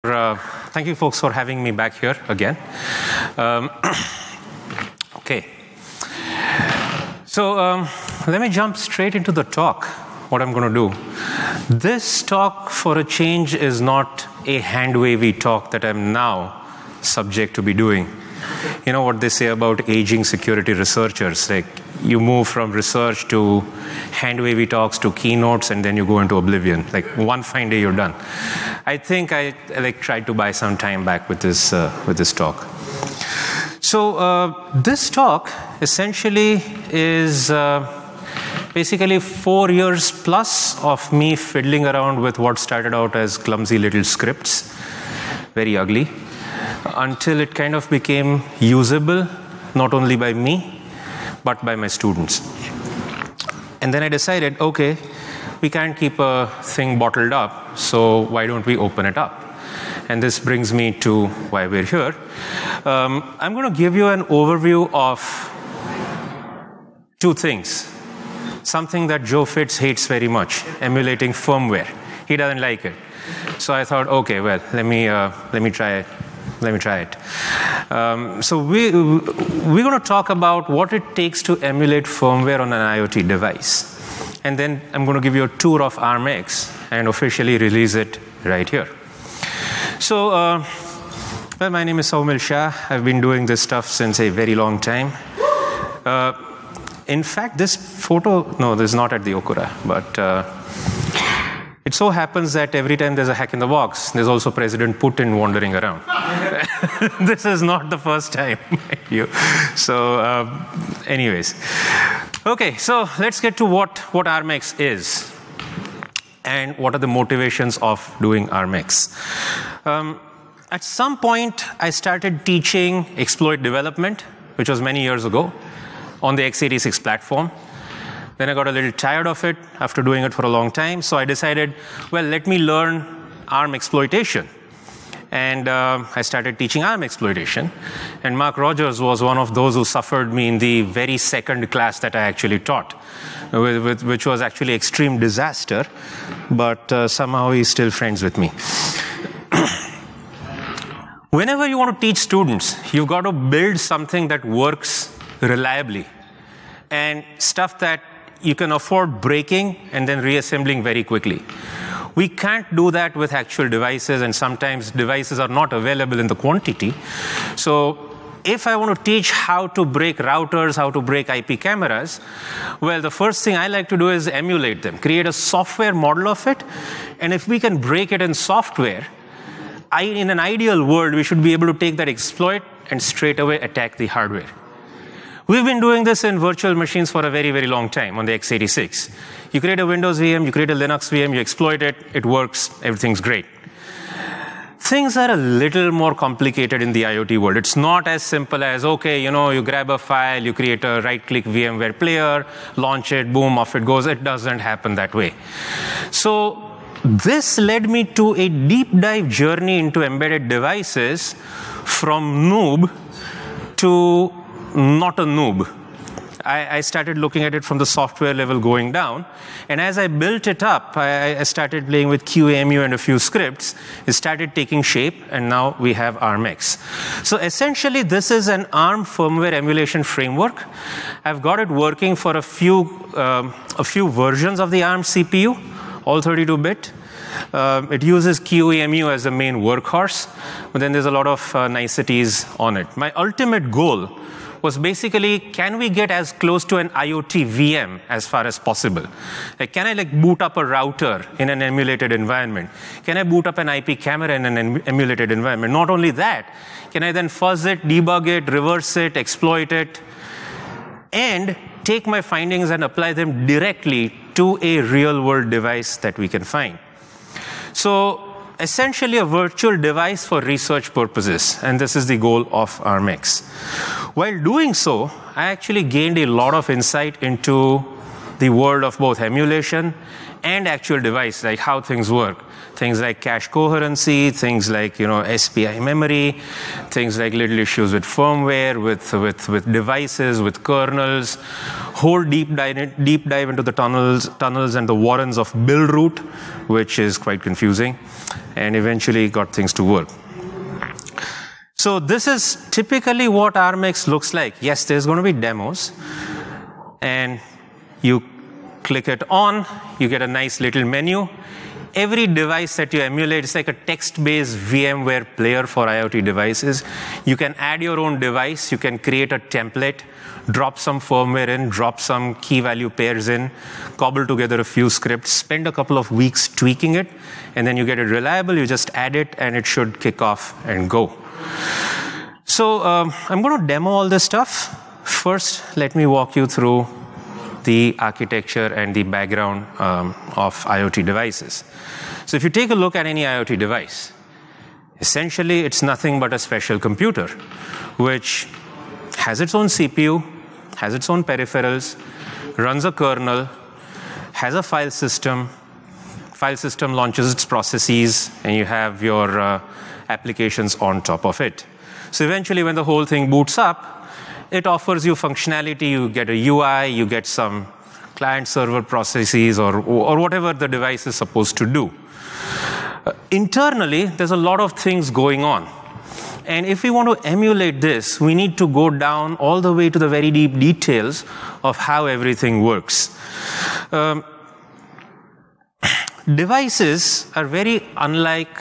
Thank you folks for having me back here again. Okay. So let me jump straight into the talk, what I'm going to do. This talk, for a change, is not a hand-wavy talk that I'm now subject to be doing. You know what they say about aging security researchers, like you move from research to hand-wavy talks to keynotes, and then you go into oblivion. Like one fine day, you're done. I think I tried to buy some time back with this talk. So this talk essentially is basically 4 years plus of me fiddling around with what started out as clumsy little scripts, very ugly, until it kind of became usable, not only by me, but by my students. And then I decided, okay, we can't keep a thing bottled up, so why don't we open it up? And this brings me to why we're here. I'm going to give you an overview of two things. Something that Joe Fitz hates very much, emulating firmware. He doesn't like it. So I thought, okay, well, let me try it. So we're going to talk about what it takes to emulate firmware on an IoT device. And then I'm going to give you a tour of ARMX and officially release it right here. So, well, my name is Saumil Shah. I've been doing this stuff since a very long time. In fact, this photo, no, this is not at the Okura, but it so happens that every time there's a hack in the box, there's also President Putin wandering around. This is not the first time. So, anyways. Okay, so let's get to what ARMX is and what are the motivations of doing ARMX. At some point, I started teaching exploit development, which was many years ago, on the x86 platform. Then I got a little tired of it after doing it for a long time, so I decided, well, let me learn ARM exploitation. And I started teaching ARM exploitation. And Mark Rogers was one of those who suffered me in the very second class that I actually taught, which was actually extreme disaster, but somehow he's still friends with me. Whenever you want to teach students, you've got to build something that works reliably and stuff that you can afford breaking and then reassembling very quickly. We can't do that with actual devices, and sometimes devices are not available in the quantity. So if I want to teach how to break routers, how to break IP cameras, well, the first thing I like to do is emulate them, create a software model of it, and if we can break it in software, in an ideal world, we should be able to take that exploit and straight away attack the hardware. We've been doing this in virtual machines for a very, very long time on the x86. You create a Windows VM, you create a Linux VM, you exploit it, it works, everything's great. Things are a little more complicated in the IoT world. It's not as simple as, okay, you grab a file, you create a right-click VMware player, launch it, boom, off it goes. It doesn't happen that way. So this led me to a deep dive journey into embedded devices from noob to not a noob. I started looking at it from the software level going down. And as I built it up, I started playing with QEMU and a few scripts. It started taking shape, and now we have ARMX. So essentially, this is an ARM firmware emulation framework. I've got it working for a few versions of the ARM CPU, all 32-bit. It uses QEMU as the main workhorse, but then there's a lot of niceties on it. My ultimate goal was basically, can we get as close to an IoT VM as far as possible? Like, can I boot up a router in an emulated environment? Can I boot up an IP camera in an emulated environment? Not only that, can I then fuzz it, debug it, reverse it, exploit it, and take my findings and apply them directly to a real-world device that we can find? So essentially a virtual device for research purposes, and this is the goal of ARMX. While doing so, I actually gained a lot of insight into the world of both emulation and actual device, like how things work. things like cache coherency, things like SPI memory, things like little issues with firmware, with devices, with kernels. Whole deep dive into the tunnels and the warrens of build root, which is quite confusing, and eventually got things to work. So this is typically what ARMX looks like. Yes, there's going to be demos, and you click it on, you get a nice little menu. Every device that you emulate is like a text-based VMware player for IoT devices. You can add your own device, you can create a template, drop some firmware in, drop some key value pairs in, cobble together a few scripts, spend a couple of weeks tweaking it, and then you get it reliable, you just add it, and it should kick off and go. So I'm going to demo all this stuff. First, let me walk you through the architecture and the background of IoT devices. So if you take a look at any IoT device, essentially it's nothing but a special computer, which has its own CPU, has its own peripherals, runs a kernel, has a file system launches its processes, and you have your applications on top of it. So eventually when the whole thing boots up, it offers you functionality. You get a UI, you get some client-server processes or whatever the device is supposed to do. Internally, there's a lot of things going on. And if we want to emulate this, we need to go down all the way to the very deep details of how everything works. Devices are very unlike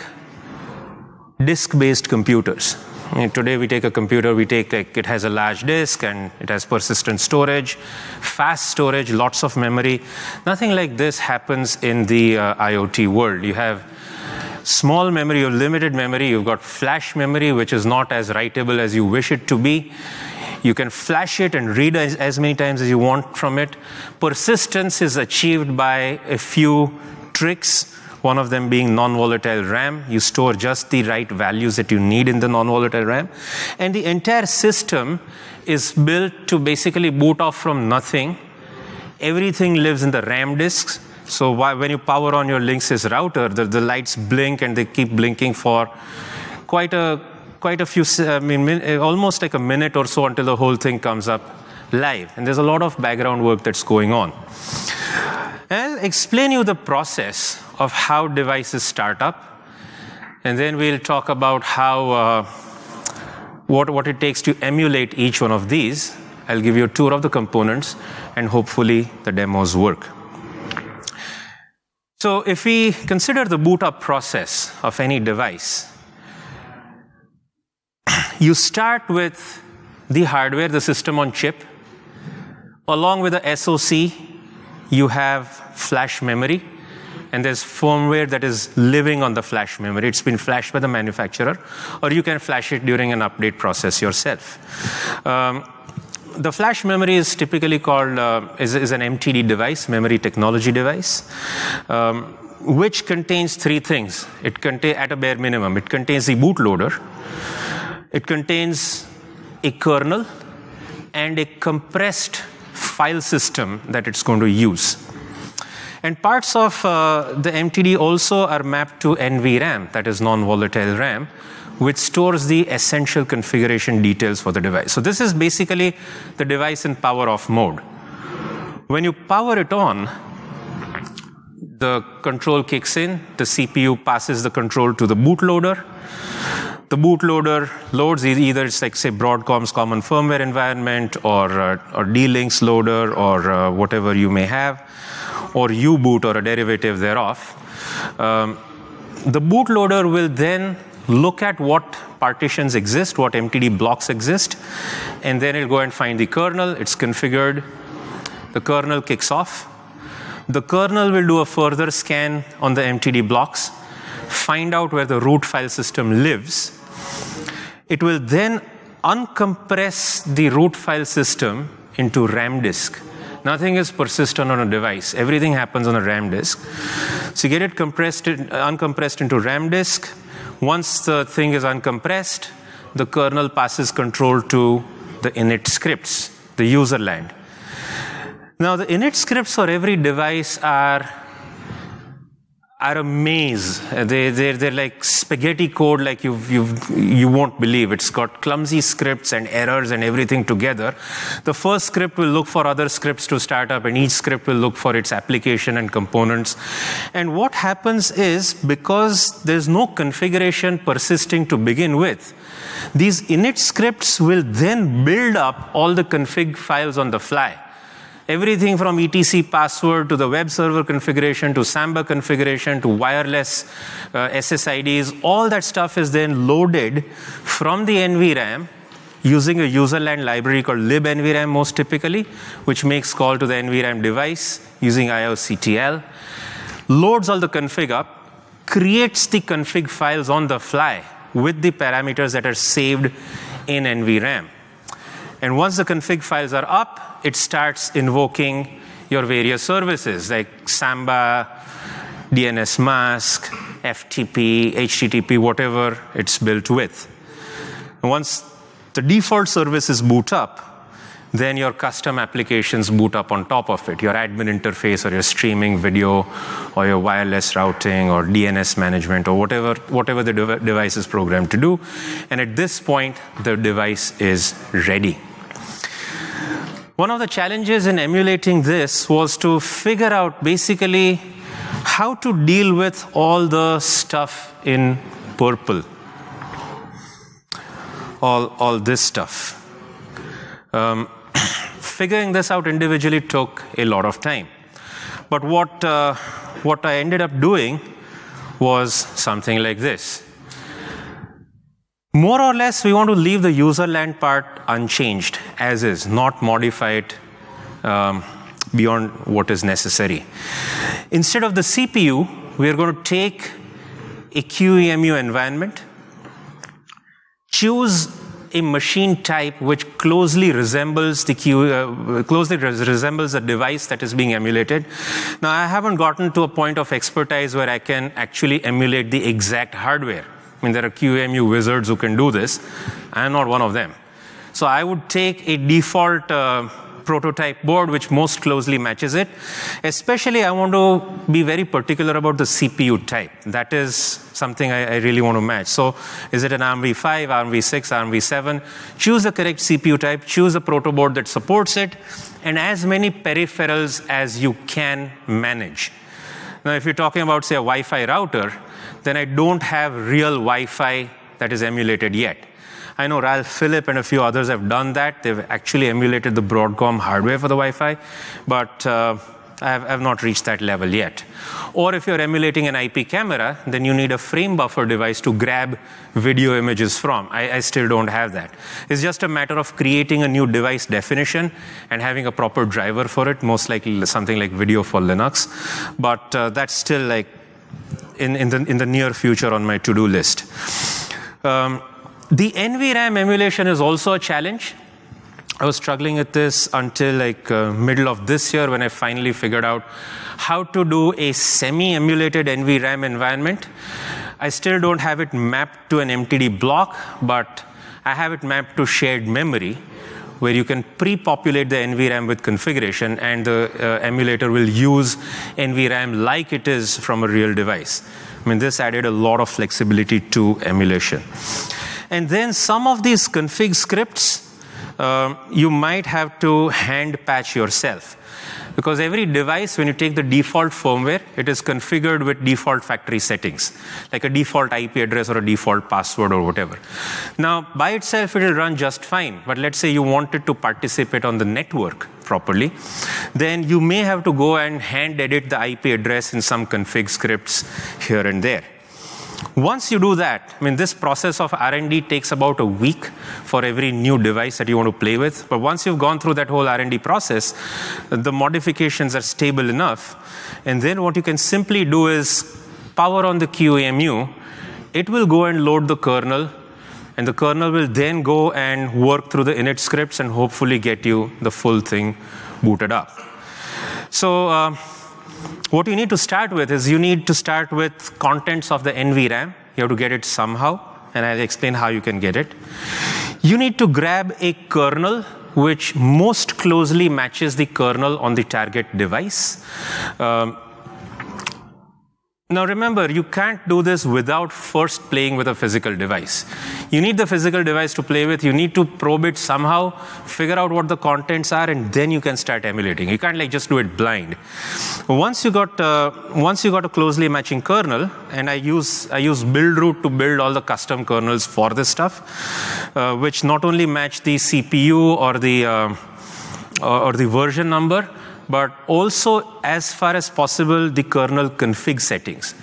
disk-based computers. Today we take a computer, it has a large disk and it has persistent storage, fast storage, lots of memory. Nothing like this happens in the IoT world. You have small memory, you have limited memory, you've got flash memory, which is not as writable as you wish it to be. You can flash it and read as many times as you want from it. Persistence is achieved by a few tricks. One of them being non-volatile RAM. You store just the right values that you need in the non-volatile RAM. And the entire system is built to basically boot off from nothing. Everything lives in the RAM disks. So when you power on your Linksys router, the lights blink and they keep blinking for quite a few, almost like a minute or so until the whole thing comes up live. And there's a lot of background work that's going on. And I'll explain you the process of how devices start up, and then we'll talk about how what it takes to emulate each one of these. I'll give you a tour of the components, and hopefully the demos work. So if we consider the boot up process of any device, you start with the hardware, the system on chip. Along with the SoC, you have flash memory, and there's firmware that is living on the flash memory. It's been flashed by the manufacturer, or you can flash it during an update process yourself. The flash memory is typically called, is an MTD device, memory technology device, which contains three things. It contains, at a bare minimum, it contains the bootloader, it contains a kernel, and a compressed file system that it's going to use. And parts of the MTD also are mapped to NVRAM, that is non-volatile RAM, which stores the essential configuration details for the device. So this is basically the device in power off mode. When you power it on, the control kicks in, the CPU passes the control to the bootloader. The bootloader loads either it's like, say, Broadcom's common firmware environment or D-Link's loader or whatever you may have, or U-boot or a derivative thereof. The bootloader will then look at what partitions exist, what MTD blocks exist, and then it'll go and find the kernel. It's configured. The kernel kicks off. The kernel will do a further scan on the MTD blocks, find out where the root file system lives. It will then uncompress the root file system into RAM disk. Nothing is persistent on a device. Everything happens on a RAM disk. So you get it uncompressed into RAM disk. Once the thing is uncompressed, the kernel passes control to the init scripts, the user land. Now, the init scripts for every device are are a maze. They're like spaghetti code, like you won't believe. It's got clumsy scripts and errors and everything together. The first script will look for other scripts to start up, and each script will look for its application and components. And what happens is, because there's no configuration persisting to begin with, these init scripts will then build up all the config files on the fly. Everything from etc password to the web server configuration to Samba configuration to wireless SSIDs, all that stuff is then loaded from the NVRAM using a userland library called libnvram most typically, which makes call to the NVRAM device using IOCTL, loads all the config up, creates the config files on the fly with the parameters that are saved in NVRAM. And once the config files are up, it starts invoking your various services like Samba, DNS mask, FTP, HTTP, whatever it's built with. And once the default services boot up, then your custom applications boot up on top of it, your admin interface or your streaming video or your wireless routing or DNS management or whatever the device is programmed to do. And at this point, the device is ready. One of the challenges in emulating this was to figure out basically how to deal with all the stuff in purple. All this stuff. Figuring this out individually took a lot of time. But what I ended up doing was something like this. More or less, we want to leave the userland part unchanged, as is, not modify it beyond what is necessary. Instead of the CPU, we are going to take a QEMU environment, choose a machine type which closely resembles the device that is being emulated. Now, I haven't gotten to a point of expertise where I can actually emulate the exact hardware. I mean, there are QEMU wizards who can do this. I'm not one of them. So I would take a default prototype board which most closely matches it. Especially, I want to be very particular about the CPU type. That is something I really want to match. So is it an ARM v5, ARM v6, ARM v7? Choose the correct CPU type, choose a proto board that supports it, and as many peripherals as you can manage. Now, if you're talking about, say, a Wi-Fi router, then I don't have real Wi-Fi that is emulated yet. I know Ralph Phillip and a few others have done that. They've actually emulated the Broadcom hardware for the Wi-Fi, but I have not reached that level yet. Or if you're emulating an IP camera, then you need a frame buffer device to grab video images from. I still don't have that. It's just a matter of creating a new device definition and having a proper driver for it, most likely something like Video for Linux. But that's still like in the near future on my to-do list. The NVRAM emulation is also a challenge. I was struggling with this until like middle of this year when I finally figured out how to do a semi-emulated NVRAM environment. I still don't have it mapped to an MTD block, but I have it mapped to shared memory, where you can pre-populate the NVRAM with configuration, and the emulator will use NVRAM like it is from a real device. I mean, this added a lot of flexibility to emulation. And then some of these config scripts, you might have to hand patch yourself. Because every device, when you take the default firmware, it is configured with default factory settings, like a default IP address or a default password or whatever. Now, by itself, it will run just fine. But let's say you wanted to participate on the network properly, then you may have to go and hand edit the IP address in some config scripts here and there. Once you do that, I mean, this process of R&D takes about a week for every new device that you want to play with. But once you've gone through that whole R&D process, the modifications are stable enough. And then what you can simply do is power on the QEMU. It will go and load the kernel. And the kernel will then go and work through the init scripts and hopefully get you the full thing booted up. So what you need to start with is you need to start with contents of the NVRAM. You have to get it somehow, and I'll explain how you can get it. You need to grab a kernel which most closely matches the kernel on the target device. Now remember, you can't do this without first playing with a physical device. You need the physical device to play with. You need to probe it somehow, figure out what the contents are, and then you can start emulating. You can't like just do it blind. Once you got a closely matching kernel, and I use buildroot to build all the custom kernels for this stuff, which not only match the CPU or the version number, but also, as far as possible, the kernel config settings.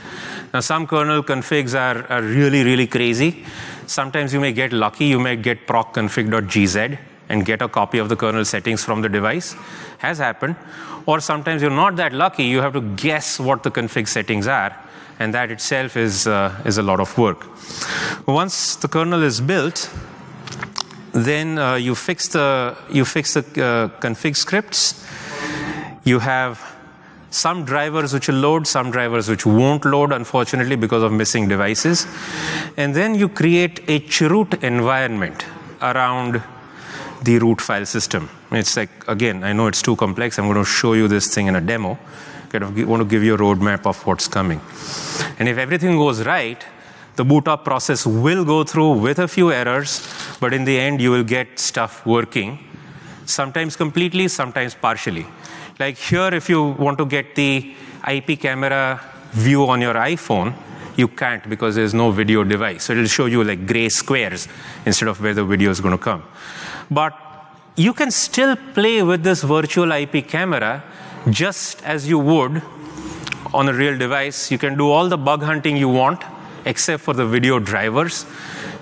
Now, some kernel configs are really, really crazy. Sometimes you may get lucky. You may get procconfig.gz and get a copy of the kernel settings from the device. Has happened. Or sometimes you're not that lucky. You have to guess what the config settings are, and that itself is a lot of work. Once the kernel is built, then you fix the config scripts. You have some drivers which will load, some drivers which won't load, unfortunately, because of missing devices. And then you create a chroot environment around the root file system. It's like, again, I know it's too complex. I'm going to show you this thing in a demo. I want to give you a roadmap of what's coming. And if everything goes right, the boot up process will go through with a few errors, but in the end, you will get stuff working, sometimes completely, sometimes partially. Like here, if you want to get the IP camera view on your iPhone, you can't because there's no video device. So it'll show you like gray squares instead of where the video is going to come. But you can still play with this virtual IP camera just as you would on a real device. You can do all the bug hunting you want, except for the video drivers.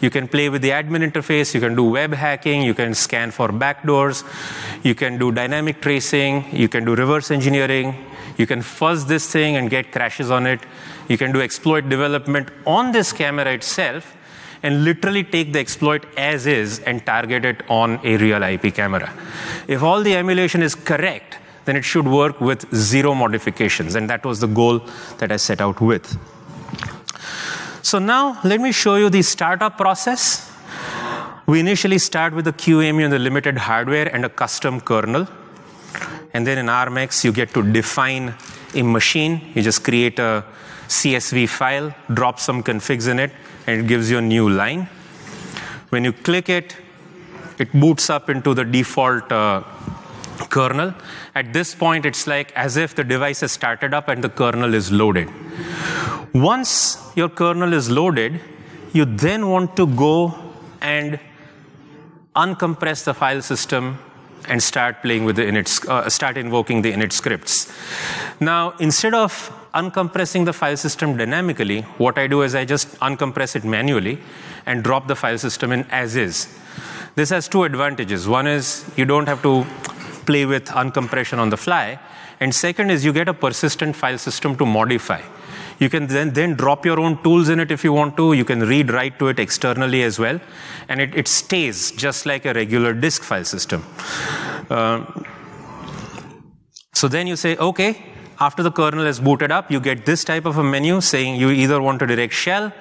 You can play with the admin interface. You can do web hacking. You can scan for backdoors. You can do dynamic tracing. You can do reverse engineering. You can fuzz this thing and get crashes on it. You can do exploit development on this camera itself and literally take the exploit as is and target it on a real IP camera. If all the emulation is correct, then it should work with zero modifications. And that was the goal that I set out with. So now let me show you the startup process. We initially start with the QEMU and the limited hardware and a custom kernel. And then in ARMX, you get to define a machine. You just create a CSV file, drop some configs in it, and it gives you a new line. When you click it, it boots up into the default kernel. At this point, it's like as if the device has started up and the kernel is loaded. Once your kernel is loaded, you then want to go and uncompress the file system and start playing with the init, start invoking the init scripts. Now, instead of uncompressing the file system dynamically, what I do is I just uncompress it manually and drop the file system in as is. This has two advantages. One is you don't have to play with uncompression on the fly. And second is you get a persistent file system to modify. You can then drop your own tools in it if you want to. You can read, write to it externally as well. And it stays just like a regular disk file system. So then you say, OK, after the kernel is booted up, you get this type of a menu saying you either want to direct shell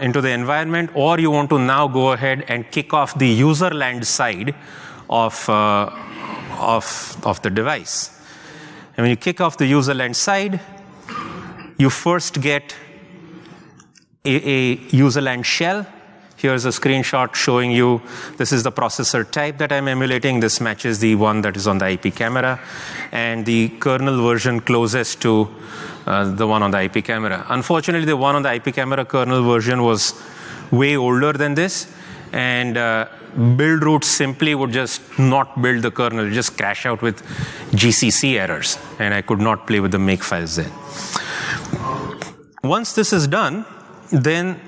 into the environment, or you want to now go ahead and kick off the user land side of the device. And when you kick off the user land side, you first get a user land shell. Here's a screenshot showing you this is the processor type that I'm emulating. This matches the one that is on the IP camera, and the kernel version closest to the one on the IP camera. Unfortunately, the one on the IP camera kernel version was way older than this, and buildroot simply would just not build the kernel, just crash out with GCC errors, and I could not play with the make files then. Once this is done, then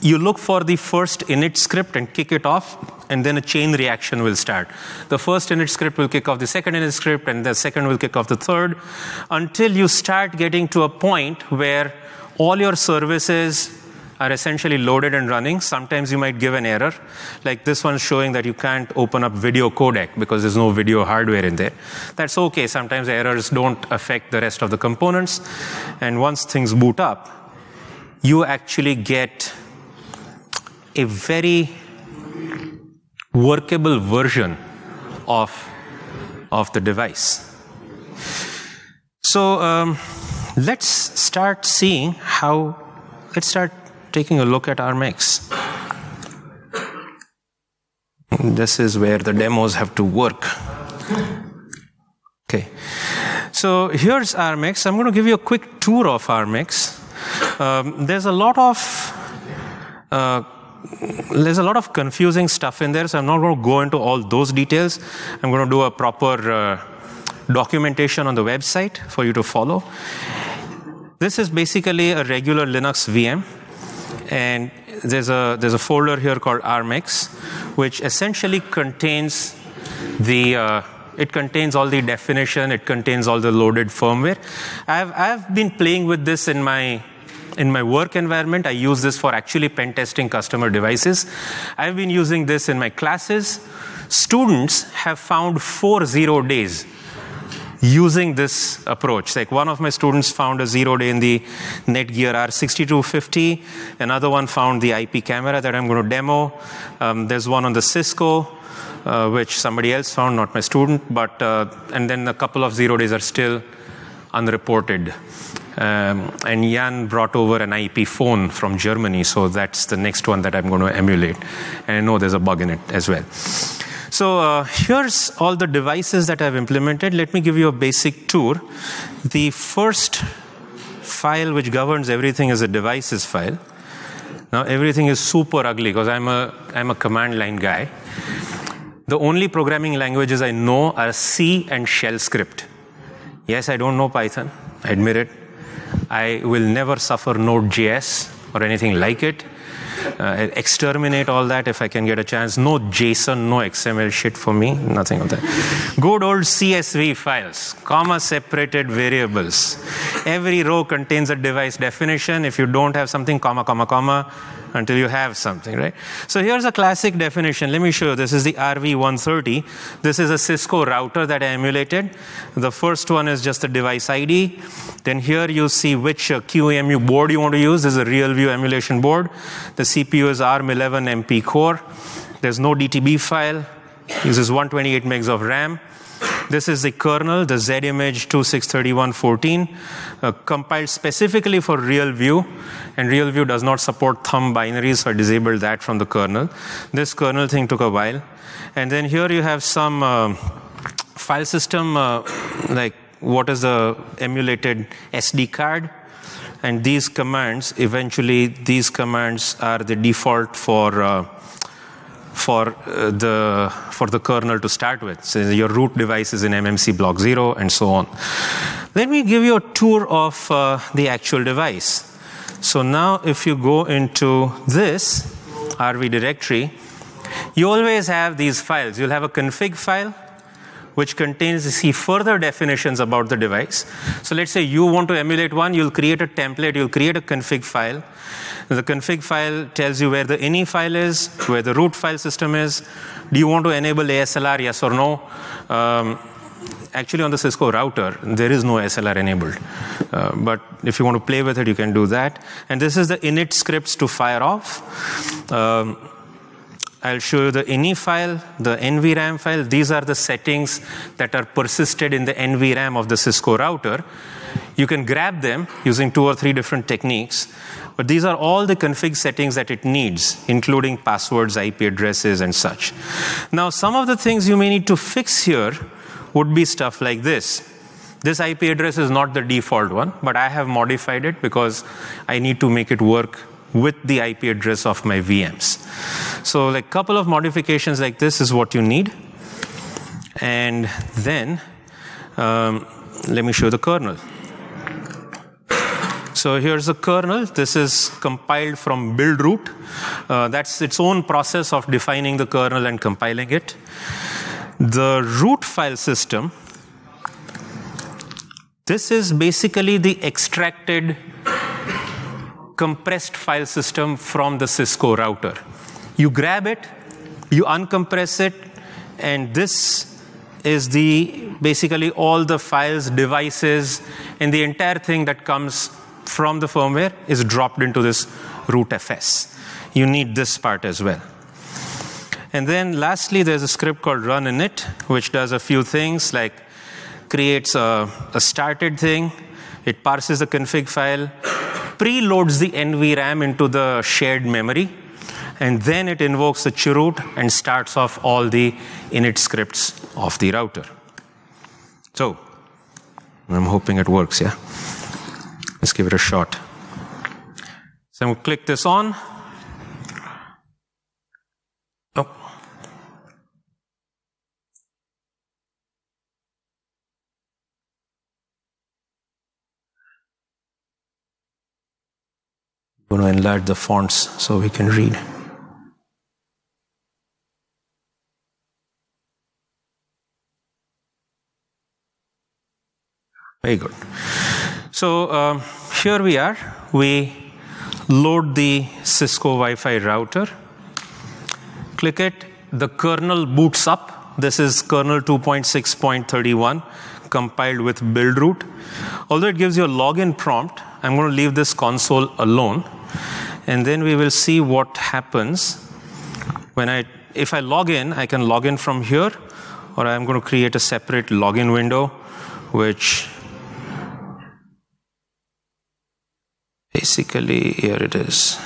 you look for the first init script and kick it off, and then a chain reaction will start. The first init script will kick off the second init script, and the second will kick off the third, until you start getting to a point where all your services are essentially loaded and running. Sometimes you might give an error, like this one showing that you can't open up video codec because there's no video hardware in there. That's okay. Sometimes errors don't affect the rest of the components. And once things boot up, you actually get a very workable version of the device. So let's start seeing how, let's start taking a look at ARMX. This is where the demos have to work. Okay. So here's ARMX. I'm going to give you a quick tour of ARMX. There's a lot of confusing stuff in there, so I'm not going to go into all those details. I'm going to do a proper documentation on the website for you to follow. This is basically a regular Linux VM, and there's a folder here called ARMX, which essentially contains it contains all the definition, it contains all the loaded firmware. I've been playing with this in my work environment. I use this for actually pen testing customer devices. I've been using this in my classes. Students have found 4 days using this approach. Like one of my students found a 0 day in the Netgear R6250. Another one found the IP camera that I'm going to demo. There's one on the Cisco, which somebody else found, not my student. But and then a couple of 0 days are still unreported. And Jan brought over an IP phone from Germany, so that's the next one that I'm going to emulate. And I know there's a bug in it as well. So here's all the devices that I've implemented. Let me give you a basic tour. The first file which governs everything is a devices file. Now everything is super ugly because I'm a command line guy. The only programming languages I know are C and shell script. Yes, I don't know Python, I admit it. I will never suffer Node.js or anything like it. Exterminate all that if I can get a chance. No JSON, no XML shit for me, nothing of that. Good old CSV files, comma-separated variables. Every row contains a device definition. If you don't have something, comma, comma, comma, until you have something, right? So here's a classic definition. Let me show you. This is the RV130. This is a Cisco router that I emulated. The first one is just the device ID. Then here you see which QEMU board you want to use. This is a RealView emulation board. The CPU is ARM11 MP core. There's no DTB file. Uses 128 megs of RAM. This is the kernel, the ZImage 263114, compiled specifically for RealView, and RealView does not support thumb binaries, so I disabled that from the kernel. This kernel thing took a while. And then here you have some file system, like what is the emulated SD card, and these commands, eventually these commands are the default for the kernel to start with. So your root device is in MMC block 0 and so on. Let me give you a tour of the actual device. So now if you go into this RV directory, you always have these files. You'll have a config file which contains further definitions about the device. So let's say you want to emulate one, you'll create a template, you'll create a config file. The config file tells you where the ini file is, where the root file system is. Do you want to enable ASLR, yes or no? Actually, on the Cisco router, there is no ASLR enabled. But if you want to play with it, you can do that. And this is the init scripts to fire off. I'll show you the ini file, the NVRAM file. These are the settings that are persisted in the NVRAM of the Cisco router. You can grab them using 2 or 3 different techniques. But these are all the config settings that it needs, including passwords, IP addresses, and such. Now, some of the things you may need to fix here would be stuff like this. This IP address is not the default one, but I have modified it because I need to make it work with the IP address of my VMs. So like a couple of modifications like this is what you need. And then let me show the kernel. So here's the kernel. This is compiled from build root. That's its own process of defining the kernel and compiling it. The root file system, this is basically the extracted compressed file system from the Cisco router. You grab it, you uncompress it, and this is basically all the files, devices, and the entire thing that comes from the firmware is dropped into this root FS. You need this part as well. And then lastly, there's a script called run init, which does a few things like creates a started thing, It parses the config file, preloads the NVRAM into the shared memory, and then it invokes the chroot and starts off all the init scripts of the router. So, I'm hoping it works, yeah? Let's give it a shot. So I'm going to click this on. Oh. I'm going to enlarge the fonts so we can read. Very good. So here we are. We load the Cisco Wi-Fi router. Click it. The kernel boots up. This is kernel 2.6.31 compiled with build root. Although it gives you a login prompt, I'm going to leave this console alone. And then we will see what happens when if I log in, I can log in from here, or I'm going to create a separate login window, which basically, here it is.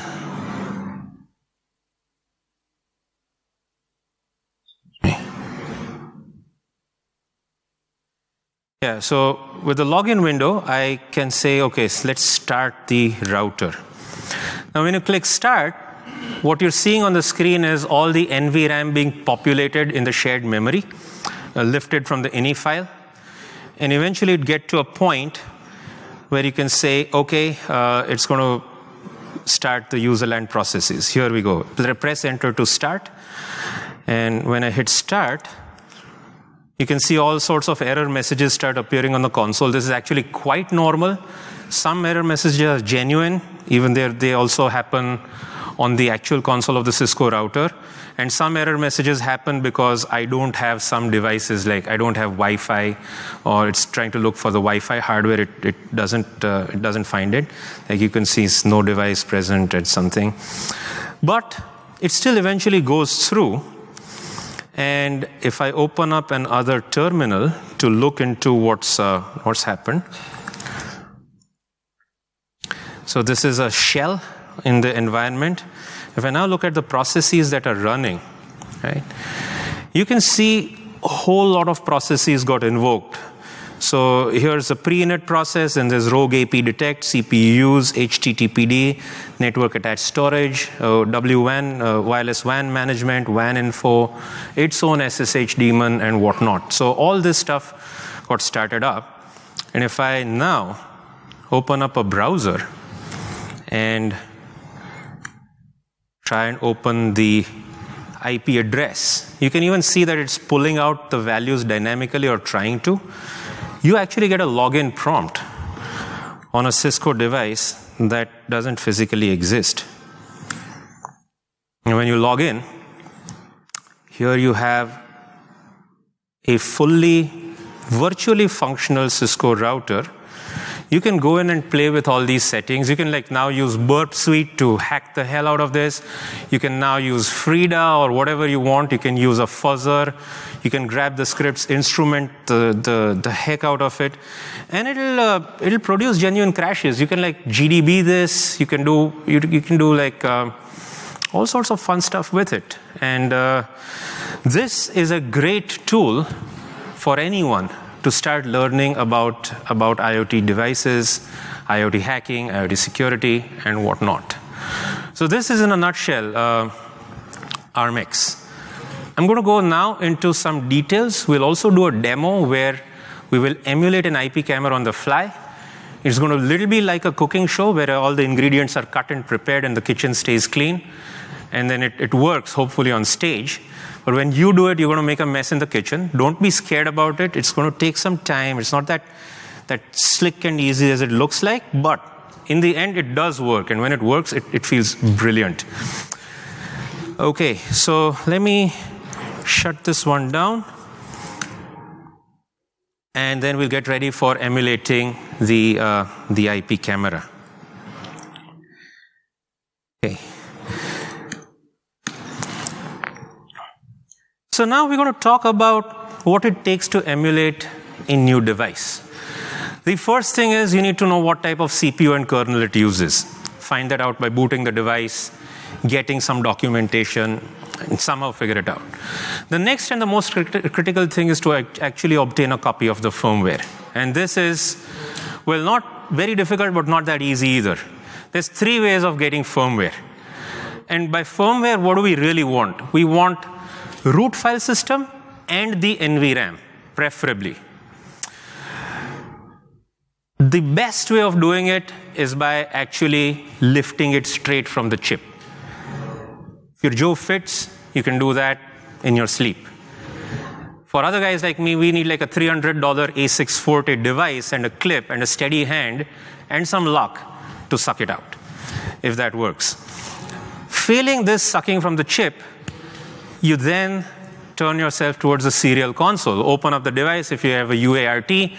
Yeah, so with the login window, I can say, okay, so let's start the router. Now, when you click start, what you're seeing on the screen is all the NVRAM being populated in the shared memory, lifted from the ini file. And eventually, it get to a point where you can say, okay, it's going to start the userland processes. Here we go. Press enter to start. And when I hit start, you can see all sorts of error messages start appearing on the console. This is actually quite normal. Some error messages are genuine. Even they also happen on the actual console of the Cisco router. And some error messages happen because I don't have some devices, like I don't have Wi-Fi, or it's trying to look for the Wi-Fi hardware. It doesn't find it. Like you can see, it's no device present at something. But it still eventually goes through. And if I open up another terminal to look into what's happened. So this is a shell in the environment. If I now look at the processes that are running, right, you can see a whole lot of processes got invoked. So here's a pre-init process, and there's rogue AP detect, CPU use, HTTPD, network attached storage, WWAN, wireless WAN management, WAN info, its own SSH daemon, and whatnot. So all this stuff got started up. And if I now open up a browser and try and open the IP address, you can even see that it's pulling out the values dynamically, or trying to. You actually get a login prompt on a Cisco device that doesn't physically exist. And when you log in, here you have a fully virtually functional Cisco router. You can go in and play with all these settings. You can now use Burp Suite to hack the hell out of this. You can now use Frida or whatever you want. You can use a fuzzer. You can grab the scripts, instrument the heck out of it, and it'll produce genuine crashes. You can GDB this. You can do all sorts of fun stuff with it. And this is a great tool for anyone to start learning about IoT devices, IoT hacking, IoT security, and whatnot. So this is in a nutshell ARMX. I'm going to go now into some details. We'll also do a demo where we will emulate an IP camera on the fly. It's going to little be like a cooking show where all the ingredients are cut and prepared and the kitchen stays clean. And then it works, hopefully, on stage. But when you do it, you're going to make a mess in the kitchen. Don't be scared about it. It's going to take some time. It's not that slick and easy as it looks like. But in the end, it does work. And when it works, it feels brilliant. Okay, so let me shut this one down. And then we'll get ready for emulating the IP camera. Okay. So now we're going to talk about what it takes to emulate a new device. The first thing is you need to know what type of CPU and kernel it uses. Find that out by booting the device, getting some documentation, and somehow figure it out. The next and the most critical thing is to actually obtain a copy of the firmware. And this is, well, not very difficult, but not that easy either. There's 3 ways of getting firmware. And by firmware, what do we really want? We want root file system and the NVRAM, preferably. The best way of doing it is by actually lifting it straight from the chip. If you're Joe Fitz, you can do that in your sleep. For other guys like me, we need like a $300 A640 device and a clip and a steady hand and some luck to suck it out, if that works. Failing this sucking from the chip, you then turn yourself towards the serial console. Open up the device if you have a UART,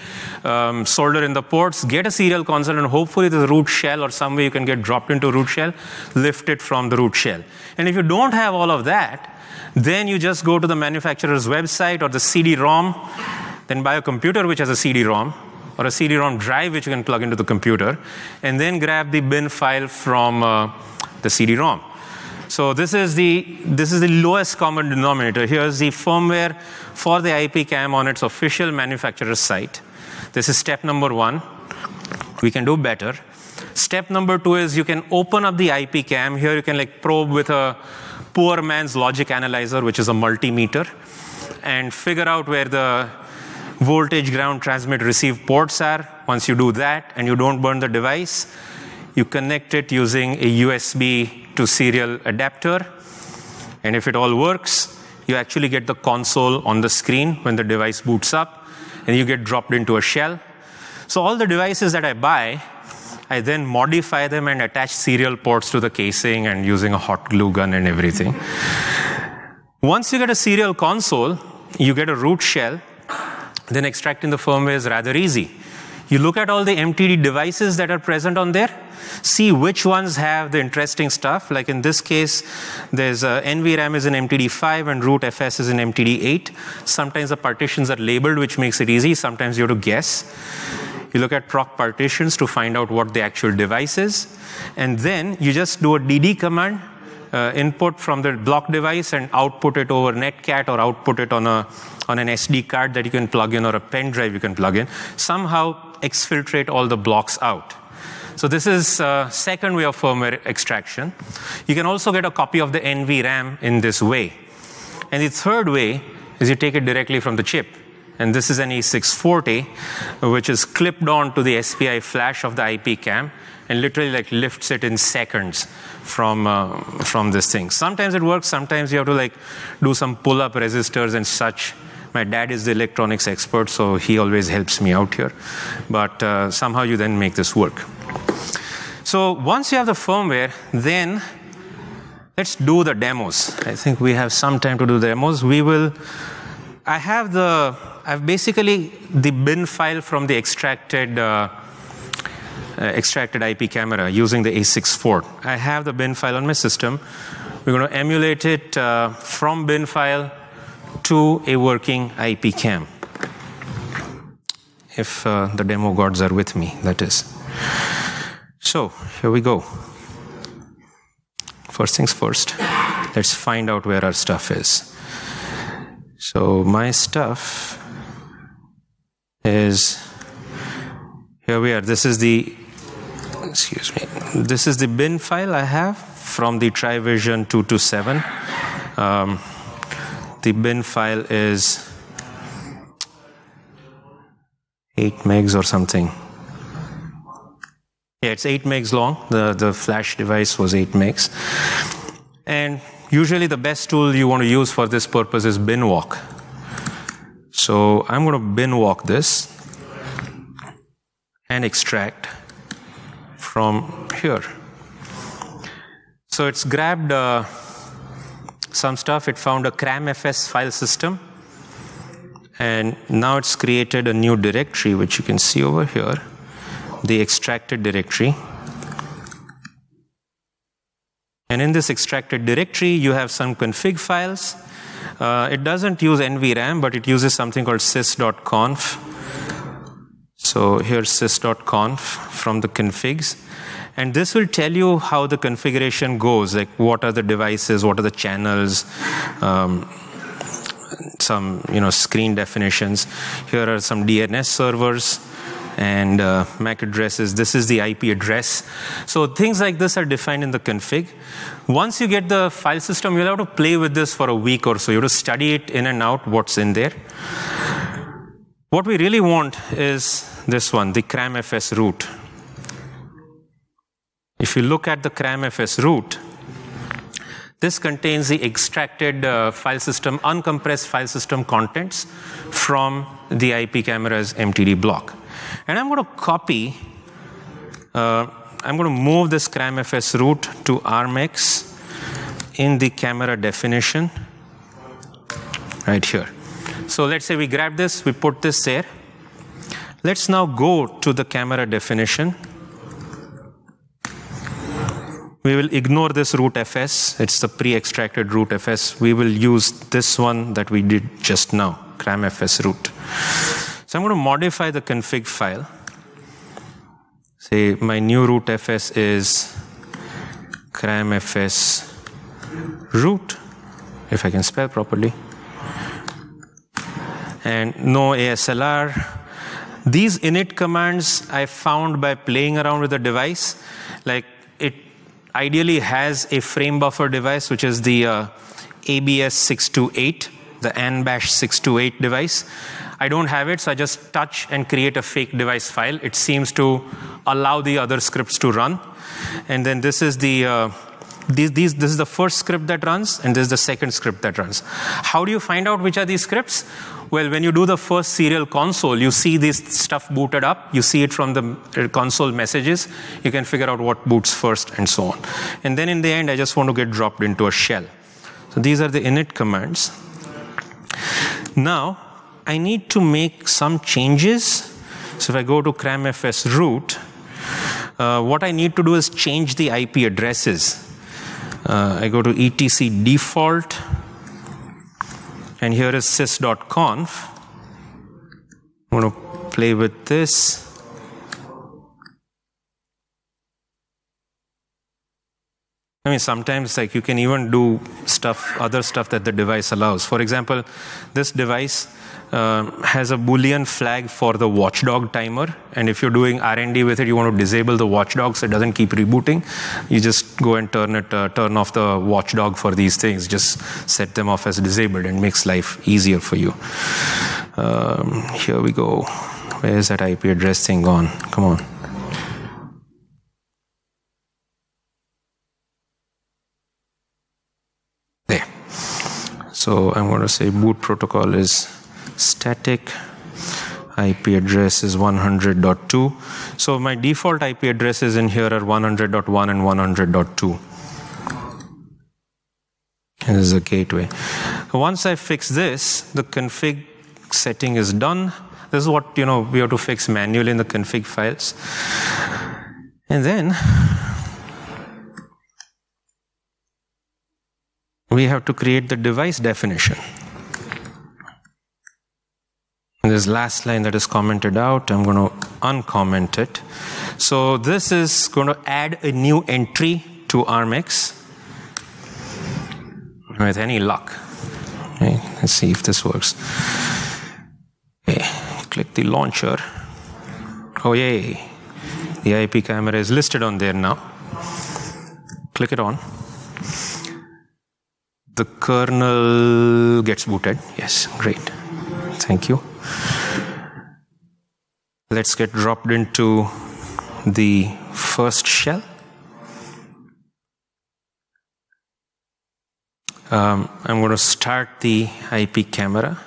solder in the ports, get a serial console, and hopefully there's a root shell or some way you can get dropped into root shell, lift it from the root shell. And if you don't have all of that, then you just go to the manufacturer's website or the CD-ROM, then buy a computer which has a CD-ROM, or a CD-ROM drive which you can plug into the computer, and then grab the bin file from the CD-ROM. So this is the lowest common denominator. Here's the firmware for the IP cam on its official manufacturer's site. This is step number 1. We can do better. Step number 2 is you can open up the IP cam. Here you can like probe with a poor man's logic analyzer, which is a multimeter, and figure out where the voltage, ground, transmit, receive ports are. Once you do that and you don't burn the device, you connect it using a USB to serial adapter. And if it all works, you actually get the console on the screen when the device boots up, and you get dropped into a shell. So all the devices that I buy, I then modify them and attach serial ports to the casing and using a hot glue gun and everything. Once you get a serial console, you get a root shell, then extracting the firmware is rather easy. You look at all the MTD devices that are present on there, see which ones have the interesting stuff. Like in this case, there's NVRAM is in MTD5 and root FS is in MTD8. Sometimes the partitions are labeled, which makes it easy. Sometimes you have to guess. You look at proc partitions to find out what the actual device is. And then you just do a DD command, input from the block device and output it over netcat or output it on an SD card that you can plug in or a pen drive you can plug in. Somehow exfiltrate all the blocks out. So this is second way of firmware extraction. You can also get a copy of the NVRAM in this way. And the third way is you take it directly from the chip. And this is an E640, which is clipped on to the SPI flash of the IP cam and literally like lifts it in seconds from this thing. Sometimes it works, sometimes you have to like do some pull-up resistors and such. My dad is the electronics expert, so he always helps me out here. But somehow you then make this work. So once you have the firmware, then let's do the demos. I think we have some time to do the demos. I have basically the bin file from the extracted IP camera using the A64. I have the bin file on my system. We're going to emulate it from bin file to a working IP cam. If the demo gods are with me, that is. So here we go. First things first, let's find out where our stuff is. So my stuff is, here we are. This is the bin file I have from the Trivision 227. The bin file is 8 megs or something. Yeah, it's 8 megs long. The flash device was 8 megs. And usually the best tool you want to use for this purpose is binwalk. So I'm going to binwalk this and extract from here. So it's grabbed some stuff. It found a CramFS file system. And now it's created a new directory, which you can see over here, the extracted directory. And in this extracted directory, you have some config files. It doesn't use NVRAM, but it uses something called sys.conf. So So here's sys.conf from the configs. And this will tell you how the configuration goes, like what are the devices, what are the channels, some screen definitions. Here are some DNS servers and MAC addresses. This is the IP address. So things like this are defined in the config. Once you get the file system, you'll have to play with this for a week or so. You have to study it in and out, what's in there. What we really want is this one, the CramFS root. If you look at the CramFS root, this contains the extracted file system, uncompressed file system contents from the IP camera's MTD block. And I'm going to copy, I'm going to move this CramFS root to ARMX in the camera definition right here. So let's say we grab this, we put this there. Let's now go to the camera definition. We will ignore this root fs. It's the pre-extracted root fs. We will use this one that we did just now, CramFS root. So I'm going to modify the config file. Say my new root fs is CramFS root, if I can spell properly. And no ASLR. These init commands I found by playing around with the device. Like it ideally has a frame buffer device, which is the ABS628, the ANBash 628 device. I don't have it, so I just touch and create a fake device file. It seems to allow the other scripts to run. And then this is the this is the first script that runs, and this is the second script that runs. How do you find out which are these scripts? Well, when you do the first serial console, you see this stuff booted up. You see it from the console messages. You can figure out what boots first and so on. And then in the end, I just want to get dropped into a shell. So these are the init commands. Now, I need to make some changes. So if I go to CramFS root, what I need to do is change the IP addresses. I go to etc default, and here is sys.conf. I'm going to play with this. I mean, sometimes like you can even do other stuff that the device allows. For example, this device has a Boolean flag for the watchdog timer, and if you're doing R&D with it, you want to disable the watchdog so it doesn't keep rebooting. You just go and turn off the watchdog for these things. Just set them off as disabled, and makes life easier for you. Here we go. Where is that IP address thing gone? Come on. There. So I'm going to say boot protocol is static, IP address is 100.2. So my default IP addresses in here are 100.1 and 100.2. And this is a gateway. Once I fix this, the config setting is done. This is what we have to fix manually in the config files. And then we have to create the device definition. This last line that is commented out, I'm going to uncomment it. So this is going to add a new entry to ARMX with any luck. Okay, let's see if this works. Okay, click the launcher. Oh yay, the IP camera is listed on there now. Click it on. The kernel gets booted. Yes, great. Thank you. Let's get dropped into the first shell. I'm going to start the IP camera.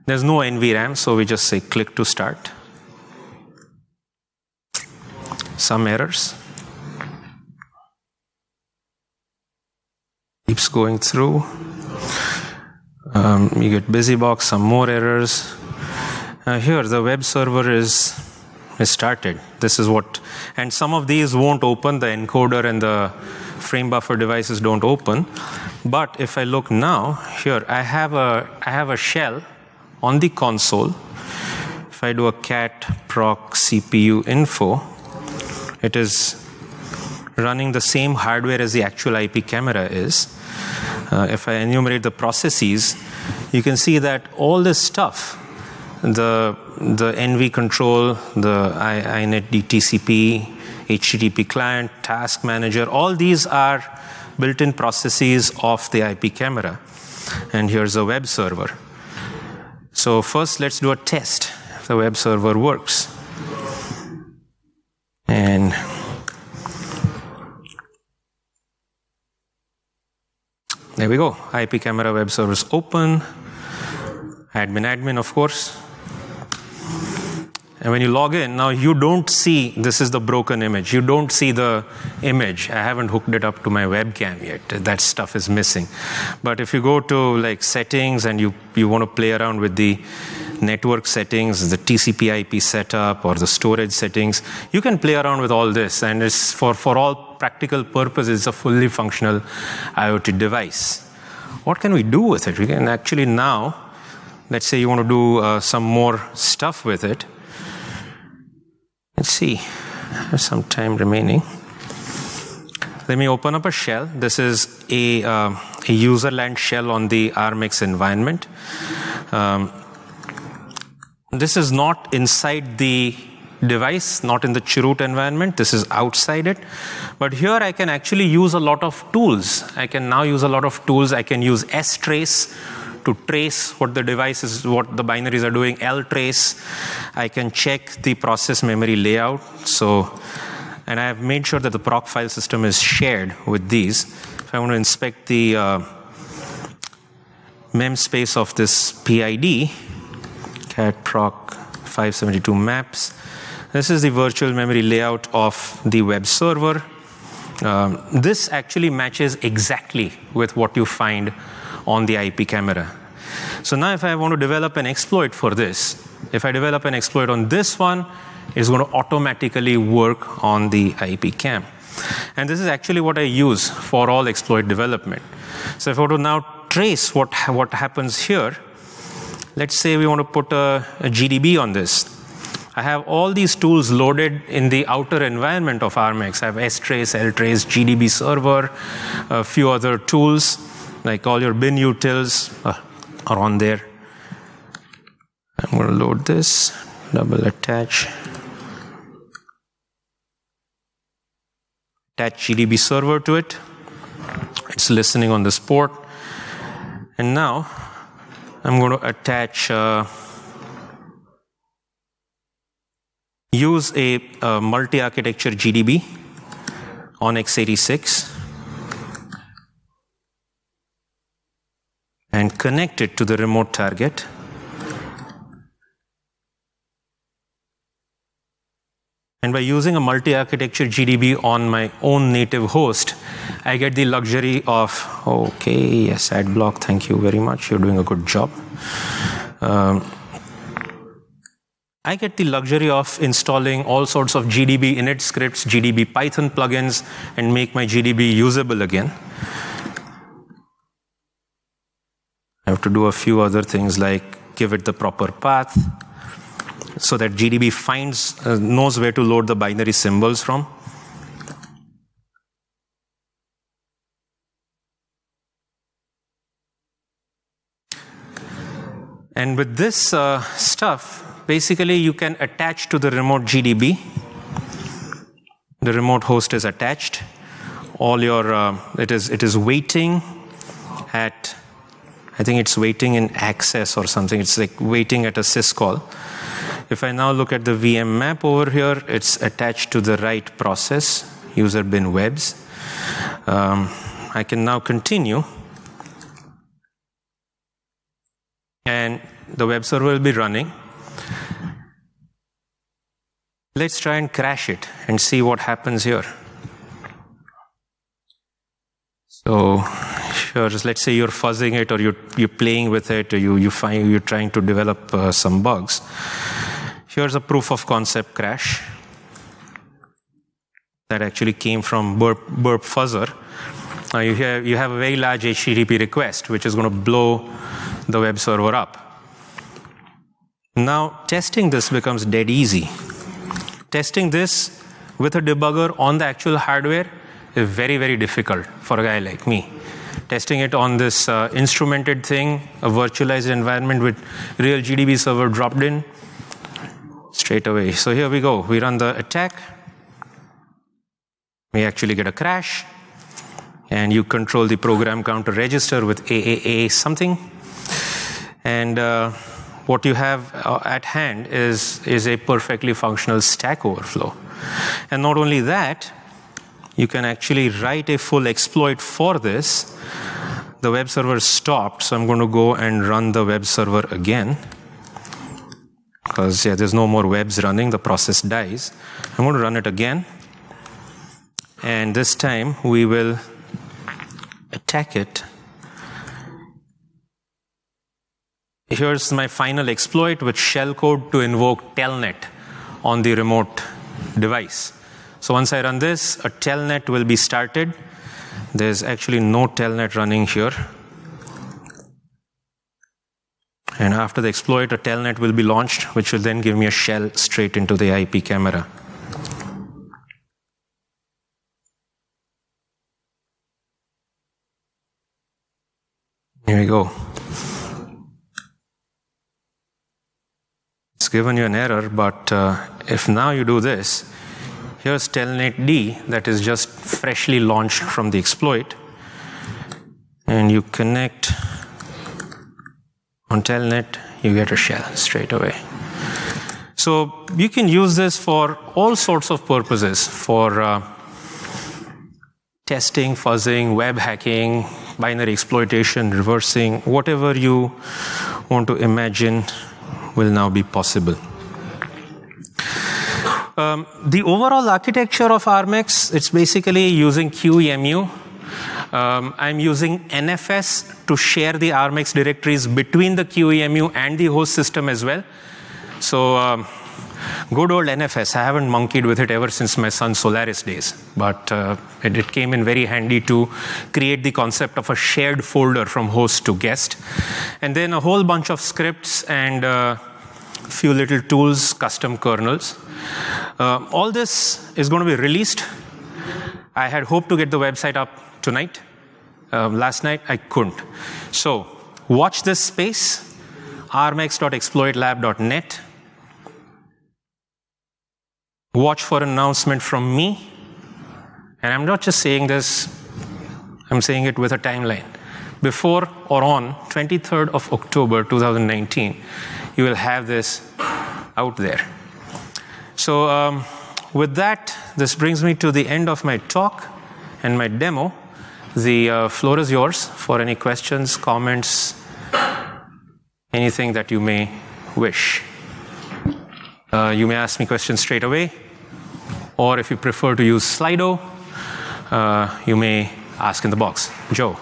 There's no NVRAM, so we just say click to start. Some errors. Keeps going through. You get BusyBox, some more errors. Here, the web server is started. This is what, and some of these won't open. The encoder and the frame buffer devices don't open. But if I look now, here I have a shell on the console If I do a cat proc CPU info, it is running the same hardware as the actual IP camera is. If I enumerate the processes, you can see that all this stuff, the NV control, the iNet DTCP, HTTP client, task manager, all these are built-in processes of the IP camera. And here's a web server. So first, let's do a test if the web server works. And there we go. IP camera web server is open. Admin, of course. And when you log in, now you don't see, this is the broken image. You don't see the image. I haven't hooked it up to my webcam yet. That stuff is missing. But if you go to like settings and you want to play around with the network settings, the TCP IP setup or the storage settings, you can play around with all this. And it's for all practical purposes, it's a fully functional IoT device. What can we do with it? We can actually now, let's say you want to do some more stuff with it. Let's see, there's some time remaining. Let me open up a shell. This is a userland shell on the ARMX environment. This is not inside the device, not in the chroot environment. This is outside it. But here I can actually use a lot of tools. I can now use a lot of tools. I can use strace to trace what the device is, what the binaries are doing, ltrace. I can check the process memory layout. And I have made sure that the proc file system is shared with these. If I want to inspect the mem space of this PID, cat proc 572 maps. This is the virtual memory layout of the web server. This actually matches exactly with what you find on the IP camera. So now if I want to develop an exploit for this, if I develop an exploit on this one, it's going to automatically work on the IP cam. And this is actually what I use for all exploit development. So if I want to now trace what happens here, let's say we want to put a GDB on this. I have all these tools loaded in the outer environment of ARMX. I have strace, ltrace, GDB server, a few other tools, like all your bin utils are on there. I'm going to load this, double attach GDB server to it. It's listening on this port. And now I'm going to attach, use a multi-architecture GDB on x86 and connect it to the remote target. And by using a multi-architecture GDB on my own native host, I get the luxury of, okay, yes, ad block, thank you very much, you're doing a good job. I get the luxury of installing all sorts of GDB init scripts, GDB Python plugins, and make my GDB usable again. I have to do a few other things like give it the proper path so that GDB knows where to load the binary symbols from. And with this stuff, basically you can attach to the remote GDB. The remote host is attached. All your it is waiting at, I think it's waiting in access or something. It's like waiting at a syscall. If I now look at the VM map over here, it's attached to the right process, user bin webs. I can now continue. And the web server will be running. Let's try and crash it and see what happens here. So, sure, just let's say you're fuzzing it or you're playing with it or you're trying to develop some bugs. Here's a proof of concept crash that actually came from burp fuzzer. You have a very large HTTP request which is going to blow the web server up. Now, testing this becomes dead easy. Testing this with a debugger on the actual hardware is very, very difficult for a guy like me. Testing it on this instrumented thing, a virtualized environment with real GDB server dropped in, straight away. So here we go. We run the attack. We actually get a crash. And you control the program counter register with AAA something. And what you have at hand is a perfectly functional stack overflow. And not only that, you can actually write a full exploit for this. The web server stopped, so I'm going to go and run the web server again. Because there's no more webs running, the process dies. I'm going to run it again. And this time we will attack it. Here's my final exploit with shellcode to invoke telnet on the remote device. So once I run this, a telnet will be started. There's actually no telnet running here. And after the exploit, a telnet will be launched, which will then give me a shell straight into the IP camera. Here we go. It's given you an error, but if now you do this, here's telnet D that is just freshly launched from the exploit. And you connect on telnet, you get a shell straight away. So you can use this for all sorts of purposes, for testing, fuzzing, web hacking, binary exploitation, reversing, whatever you want to imagine will now be possible. The overall architecture of ARMX, it's basically using QEMU. I'm using NFS to share the ARMX directories between the QEMU and the host system as well. So good old NFS, I haven't monkeyed with it ever since my son Solaris days, but it came in very handy to create the concept of a shared folder from host to guest. And then a whole bunch of scripts and a few little tools, custom kernels. All this is going to be released. I had hoped to get the website up tonight. Last night, I couldn't. So watch this space, armx.exploitlab.net. Watch for an announcement from me. And I'm not just saying this, I'm saying it with a timeline. Before or on 23rd of October 2019, you will have this out there. So with that, this brings me to the end of my talk and my demo. The floor is yours for any questions, comments, anything that you may wish. You may ask me questions straight away, or if you prefer to use Slido, you may ask in the box. Joe.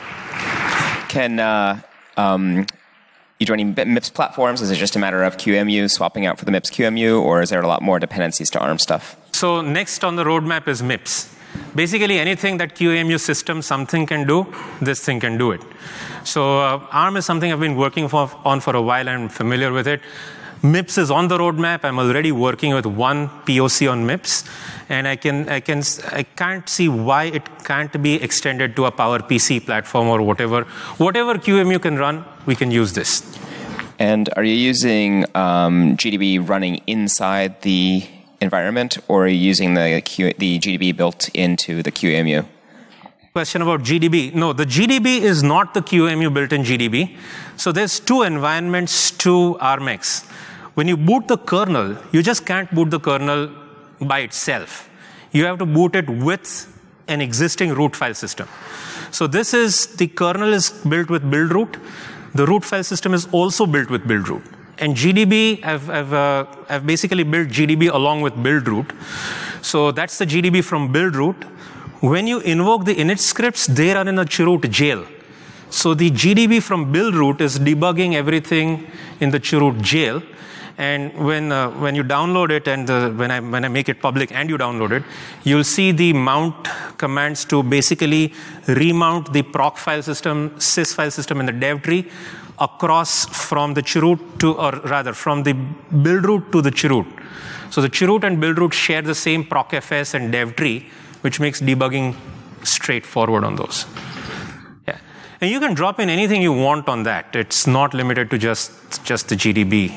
Can you do any MIPS platforms? Is it just a matter of QEMU swapping out for the MIPS QEMU, or is there a lot more dependencies to ARM stuff? So next on the roadmap is MIPS. Basically anything that QEMU system something can do, this thing can do it. So ARM is something I've been working on for a while and I'm familiar with it. MIPS is on the roadmap. I'm already working with one POC on MIPS, and I can't see why it can't be extended to a PowerPC platform or whatever. Whatever QEMU can run, we can use this. And are you using GDB running inside the environment, or are you using the GDB built into the QEMU? Question about GDB. No, the GDB is not the QEMU built-in GDB. So there's two environments to ARMX. When you boot the kernel, you just can't boot the kernel by itself. You have to boot it with an existing root file system. So this is, the kernel is built with build root. The root file system is also built with build root. And GDB, I've basically built GDB along with build root. So that's the GDB from build root. When you invoke the init scripts, they run in a chroot jail. So the GDB from build root is debugging everything in the chroot jail. And when you download it, and when I make it public and you download it, you'll see the mount commands to basically remount the proc file system, sys file system, and the dev tree across from the chroot to, or rather from the build root to the chroot. So the chroot and build root share the same procfs and dev tree, which makes debugging straightforward on those. Yeah, and you can drop in anything you want on that. It's not limited to just the GDB.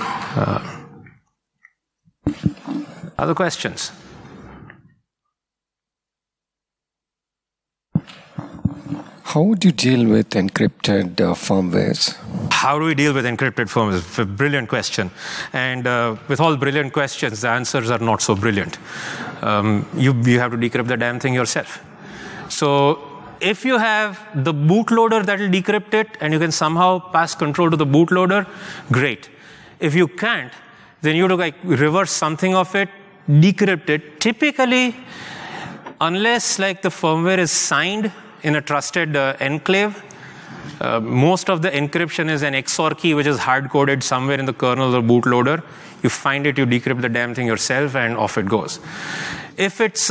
Other questions? How would you deal with encrypted firmwares? How do we deal with encrypted firmware? Brilliant question. And with all brilliant questions, the answers are not so brilliant. You have to decrypt the damn thing yourself. So if you have the bootloader that will decrypt it, and you can somehow pass control to the bootloader, great. If you can't, then you have to reverse something of it, decrypt it. Typically, unless the firmware is signed in a trusted enclave, most of the encryption is an XOR key, which is hard-coded somewhere in the kernel or bootloader. You find it, you decrypt the damn thing yourself, and off it goes. If it's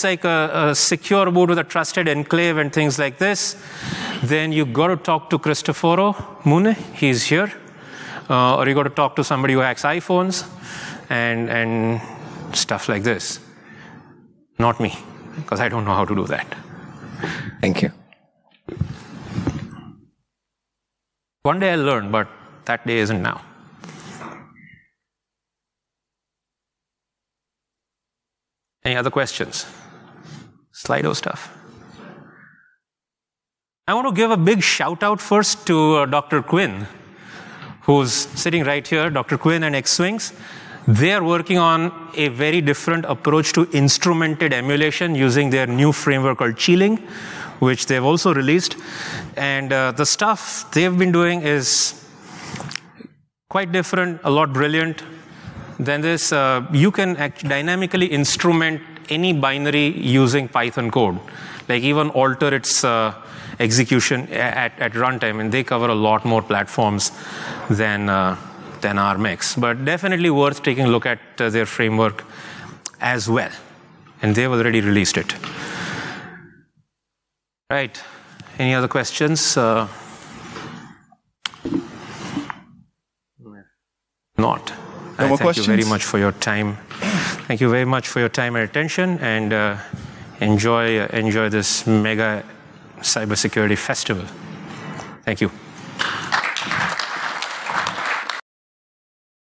like a secure boot with a trusted enclave and things like this, then you got to talk to Cristoforo Mune. He's here. Or you got to talk to somebody who hacks iPhones and stuff like this. Not me, because I don't know how to do that. Thank you. One day I'll learn, but that day isn't now. Any other questions? Slido stuff. I want to give a big shout out first to Dr. Quinn, who's sitting right here, Dr. Quinn and X-Swings. They are working on a very different approach to instrumented emulation using their new framework called Chilling, which they've also released. And the stuff they've been doing is quite different, a lot brilliant than this. You can dynamically instrument any binary using Python code, like even alter its execution at runtime, and they cover a lot more platforms than ARMX. But definitely worth taking a look at their framework as well. And they've already released it. Right. Any other questions? Not. No more questions? Thank you very much for your time. Thank you very much for your time and attention, and enjoy this mega cybersecurity festival. Thank you.